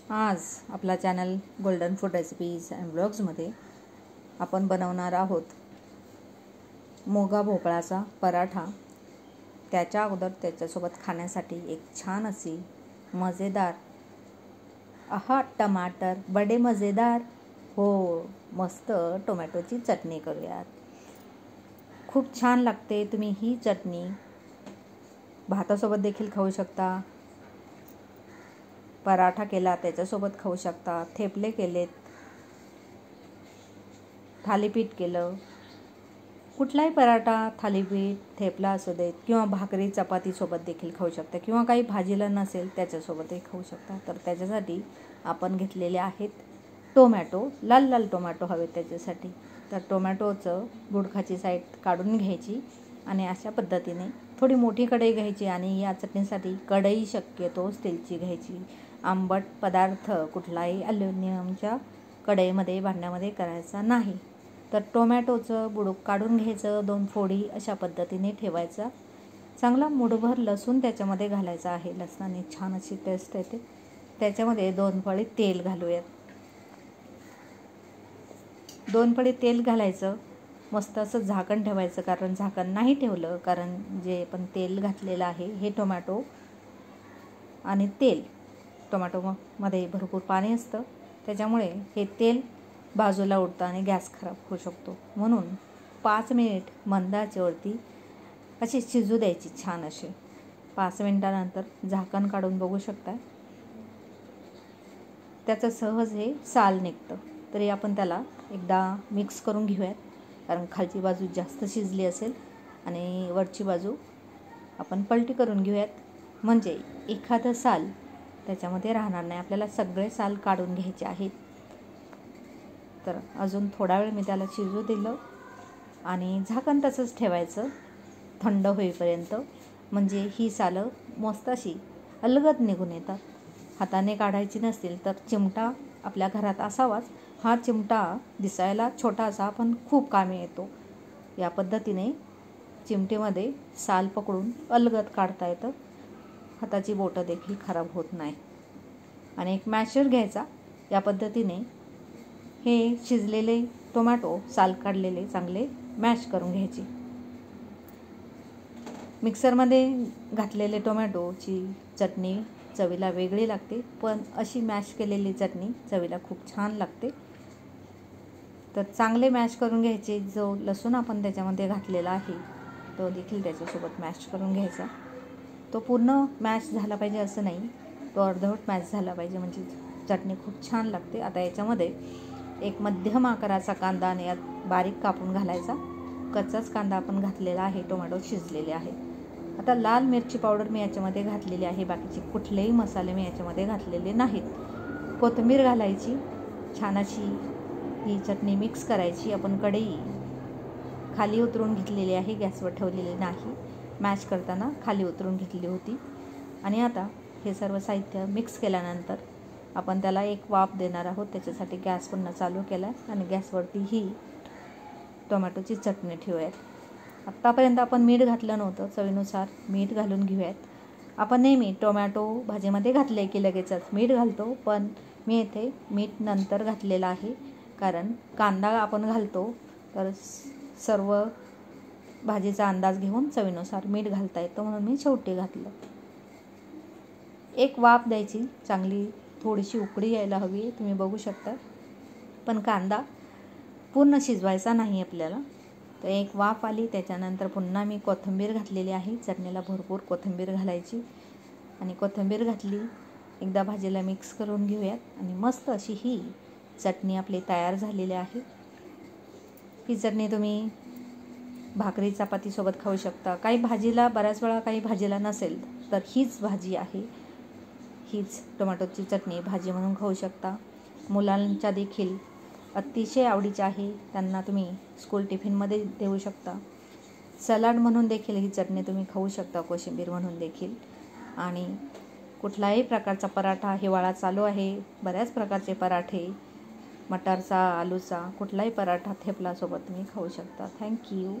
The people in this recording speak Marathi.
आज आपला channel golden food recipes and ब्लॉग्समध्ये आपण बनवणार आहोत मोगा भोपळाचा पराठा। त्याच्या अगोदर त्याच्यासोबत खाण्यासाठी एक छान अशी मजेदार टमाटर बडे मजेदार मस्त टोमॅटोची चटणी करूयात। खूप छान लागते। तुम्ही ही चटणी भातासोबत देखील खाऊ शकता, पराठा केला त्याच्यासोबत खाऊ शकता, थेपले केलेत, थालीपीठ केलं, कुठलाही पराठा थालीपीठ थेपला असू देत किंवा भाकरी चपातीसोबत देखील खाऊ शकता किंवा काही भाजीला नसेल त्याच्यासोबतही खाऊ शकता। तर त्याच्यासाठी आपण घेतलेले आहेत टोमॅटो, लाल लाल टोमॅटो हवे त्याच्यासाठी। तर टोमॅटोचं बुडखाची साईड काढून घ्यायची आणि अशा पद्धतीने थोडी मोठी कढई घ्यायची आणि या चटणीसाठी कढई शक्यतो स्टीलची घ्यायची। आंबट पदार्थ कुठलाही ॲल्युमिनियमच्या कढईमध्ये भांड्यामध्ये करायचा नाही। तर टोमॅटोचं बुडूक काढून घ्यायचं, 2 फोडी अशा पद्धतीने ठेवायचा। चांगला मुठभर लसूण त्याच्यामध्ये घालायचा आहे, लसणाने छान अशी टेस्ट येते। त्याच्यामध्ये 2 पळी तेल घालूयात। 2 पळी तेल घालायचं, मस्त असं झाकण ठेवायचं, कारण झाकण नाही ठेवलं कारण जे आपण तेल घातलेलं आहे हे टोमॅटो आणि तेल, टोमॅटोमध्ये भरपूर पाणी असतं त्याच्यामुळे हे तेल बाजूला उडतं आणि गॅस खराब होऊ शकतो। म्हणून 5 मिनिट मंद आचेवरती अशी शिजू द्यायची छान असे। 5 मिनिटानंतर झाकण काढून बघू शकता त्याचं सहज हे साल निघतं। तरी आपण त्याला एकदा मिक्स करून घेऊयात, कारण खालची बाजू जास्त शिजली असेल आणि वरची बाजू आपण पलटी करून घेऊयात, म्हणजे एखादं साल त्याच्यामध्ये राहणार नाही। आपल्याला सगळे साल काढून घ्यायचे आहेत। तर अजून थोडा वेळ मी त्याला शिजू दिलं आणि झाकण तसंच ठेवायचं थंड होईपर्यंत, म्हणजे ही सालं मस्त अशी अलगद निघून येतात। हाताने काढायची नसतील तर चिमटा आपल्या घरात असावाच। हा चिमटा दिसायला छोटासा पण खूप कामी येतो। या पद्धतीने चिमटीमध्ये साल पकडून अलगद काढता येतं, हाताची बोटं देखील खराब होत नाही। आणि एक मॅशर घ्यायचा, या पद्धतीने हे शिजलेले टोमॅटो साल काढलेले चांगले मॅश करून घ्यायचे। मिक्सरमध्ये घातलेले टोमॅटोची चटणी चवीला वेगळी लागते, पण अशी मॅश केलेली चटणी चवीला खूप छान लागते। तर चांगले मॅश करून घ्यायचे। जो लसूण आपण त्याच्यामध्ये घातलेला आहे तो देखील त्याच्यासोबत मॅश करून घ्यायचा। तो पूर्ण मॅश झाला पाहिजे असं नाही, तो अर्धवट मॅश झाला पाहिजे, म्हणजे चटणी खूप छान लागते। आता याच्यामध्ये एक मध्यम आकाराचा कांदा आणि यात बारीक कापून घालायचा। कच्चाच कांदा आपण घातलेला आहे, टोमॅटो शिजलेले आहे। आता लाल मिरची पावडर मी याच्यामध्ये घातलेली आहे, बाकीचे कुठलेही मसाले मी याच्यामध्ये घातलेले नाहीत। कोथिंबीर घालायची, छान अशी ही चटणी मिक्स करायची। आपण कढई खाली उतरून घेतलेली आहे, गॅसवर ठेवलेली नाही, मॅश करताना खाली उतरून घेतली होती। आणि आता हे सर्व साहित्य मिक्स केल्यानंतर आपण त्याला एक वाफ देणार आहोत। त्याच्यासाठी गॅस पुन्हा चालू केला आणि गॅसवरती ही टोमॅटोची चटणी ठेवूयात। आत्तापर्यंत आपण मीठ घातलं नव्हतं, चवीनुसार मीठ घालून घेऊयात। आपण नेहमी टोमॅटो भाजीमध्ये घातले की लगेचच मीठ घालतो, पण मी येथे मीठ नंतर घातलेलं आहे, कारण कांदा आपण घालतो तर सर्व भाजीचा अंदाज घेऊन चवीनुसार मीठ घालता येतं, म्हणून मी शेवटी घातलं। एक वाफ द्यायची चांगली, थोडीशी उकळी यायला हवी, तुम्ही बघू शकता, पण कांदा पूर्ण शिजवायचा नाही आपल्याला। तर एक वाफ आली त्याच्यानंतर पुन्हा मी कोथिंबीर घातलेली आहे। चटणीला भरपूर कोथिंबीर घालायची आणि कोथिंबीर घातली, एकदा भाजीला मिक्स करून घेऊयात आणि मस्त अशी ही चटणी आपली तयार झालेली आहे। ही चटणी तुम्ही भाकरी चपातीसोबत खाऊ शकता, काही भाजीला, बऱ्याच वेळा काही भाजीला नसेल तर हीच भाजी आहे, हीच टोमॅटोची चटणी भाजी म्हणून खाऊ शकता। मुलांच्या देखील अतिशय आवडीची आहे, त्यांना तुम्ही स्कूल टिफिनमध्ये देऊ शकता। सलाड म्हणून देखील ही चटणी तुम्ही खाऊ शकता, कोशिंबीर म्हणून देखील। आणि कुठलाही प्रकारचा पराठा, हिवाळा चालू आहे, बऱ्याच प्रकारचे पराठे, मटारचा, आलूचा, कुठलाही पराठा थेपलासोबत तुम्ही खाऊ शकता। थँक्यू।